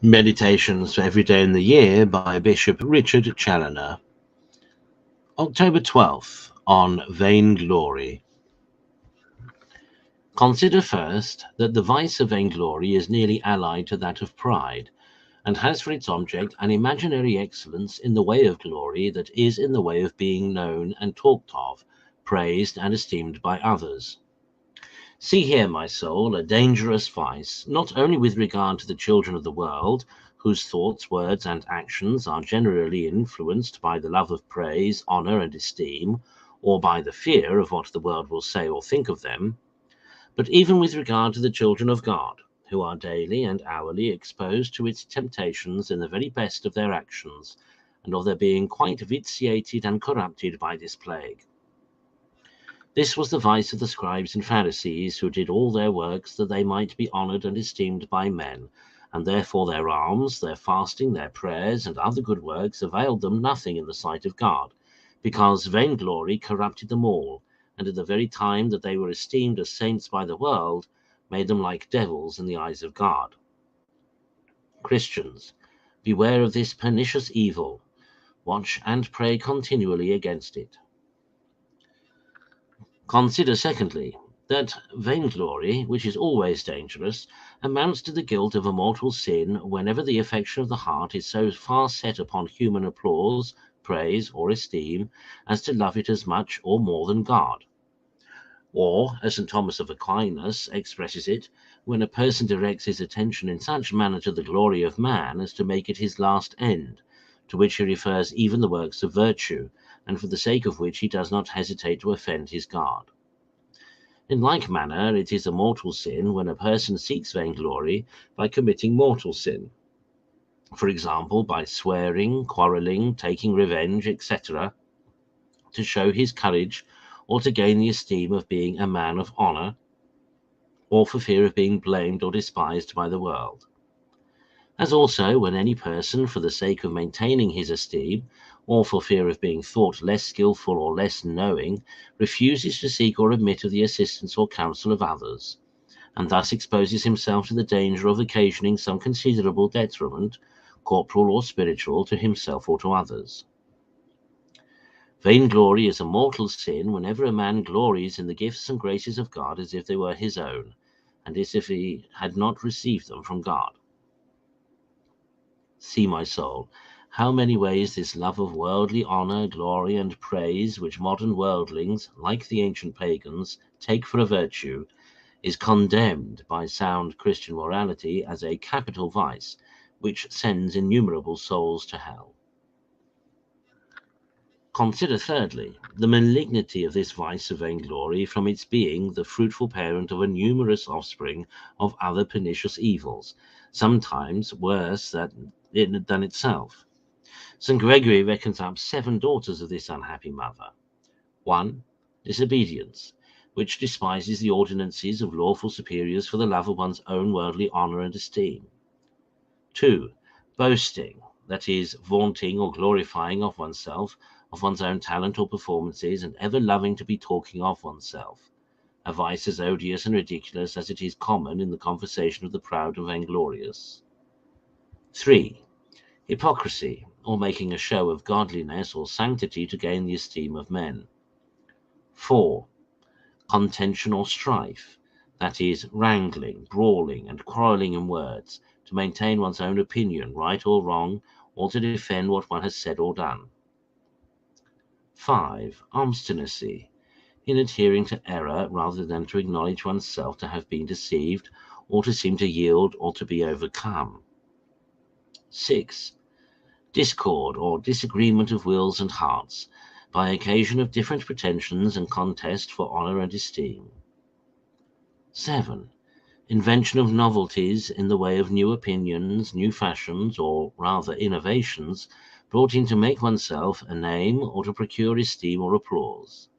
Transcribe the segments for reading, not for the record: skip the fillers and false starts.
Meditations for every day in the year by Bishop Richard Challoner. October 12th, on Vainglory. Consider first that the vice of vainglory is nearly allied to that of pride, and has for its object an imaginary excellence in the way of glory that is in the way of being known and talked of, praised and esteemed by others. See here, my soul, a dangerous vice, not only with regard to the children of the world, whose thoughts, words, and actions are generally influenced by the love of praise, honor, and esteem, or by the fear of what the world will say or think of them, but even with regard to the children of God, who are daily and hourly exposed to its temptations in the very best of their actions, and of their being quite vitiated and corrupted by this plague. This was the vice of the scribes and Pharisees, who did all their works that they might be honored and esteemed by men, and therefore their alms, their fasting, their prayers, and other good works availed them nothing in the sight of God, because vainglory corrupted them all, and at the very time that they were esteemed as saints by the world, made them like devils in the eyes of God. Christians, beware of this pernicious evil. Watch and pray continually against it. Consider, secondly, that vainglory, which is always dangerous, amounts to the guilt of a mortal sin whenever the affection of the heart is so far set upon human applause, praise, or esteem as to love it as much or more than God. Or, as St. Thomas of Aquinas expresses it, when a person directs his attention in such manner to the glory of man as to make it his last end, to which he refers even the works of virtue, and for the sake of which he does not hesitate to offend his God. In like manner, it is a mortal sin when a person seeks vainglory by committing mortal sin, for example, by swearing, quarrelling, taking revenge, etc., to show his courage or to gain the esteem of being a man of honor, or for fear of being blamed or despised by the world. As also when any person, for the sake of maintaining his esteem, or for fear of being thought less skillful or less knowing, refuses to seek or admit of the assistance or counsel of others, and thus exposes himself to the danger of occasioning some considerable detriment, corporal or spiritual, to himself or to others. Vainglory is a mortal sin whenever a man glories in the gifts and graces of God as if they were his own, and as if he had not received them from God. See, my soul, how many ways this love of worldly honor, glory, and praise, which modern worldlings, like the ancient pagans, take for a virtue, is condemned by sound Christian morality as a capital vice, which sends innumerable souls to hell. Consider, thirdly, the malignity of this vice of vainglory from its being the fruitful parent of a numerous offspring of other pernicious evils, sometimes worse than itself. St. Gregory reckons up 7 daughters of this unhappy mother. 1. Disobedience, which despises the ordinances of lawful superiors for the love of one's own worldly honor and esteem. 2. Boasting, that is, vaunting or glorifying of oneself, of one's own talent or performances, and ever loving to be talking of oneself, a vice as odious and ridiculous as it is common in the conversation of the proud and vainglorious. 3. Hypocrisy, or making a show of godliness or sanctity to gain the esteem of men. 4. Contention or strife, that is, wrangling, brawling, and quarrelling in words, to maintain one's own opinion, right or wrong, or to defend what one has said or done. 5. Obstinacy, in adhering to error rather than to acknowledge oneself to have been deceived, or to seem to yield or to be overcome. 6. Discord or disagreement of wills and hearts, by occasion of different pretensions and contest for honor and esteem. 7. Invention of novelties in the way of new opinions, new fashions, or rather innovations, brought in to make oneself a name or to procure esteem or applause.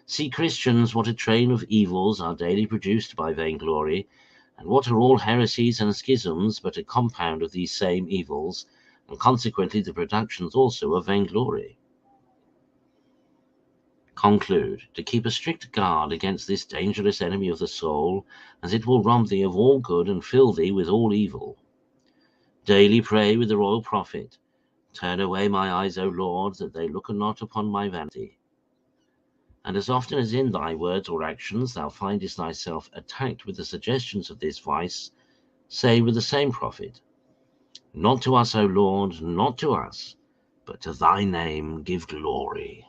See, Christians, what a train of evils are daily produced by vainglory, and what are all heresies and schisms but a compound of these same evils, and consequently the productions also of vainglory. Conclude to keep a strict guard against this dangerous enemy of the soul, as it will rob thee of all good and fill thee with all evil. Daily pray with the royal prophet, turn away my eyes, O Lord, that they look not upon my vanity. And as often as in thy words or actions thou findest thyself attacked with the suggestions of this vice, say with the same prophet, not to us, O Lord, not to us, but to thy name give glory.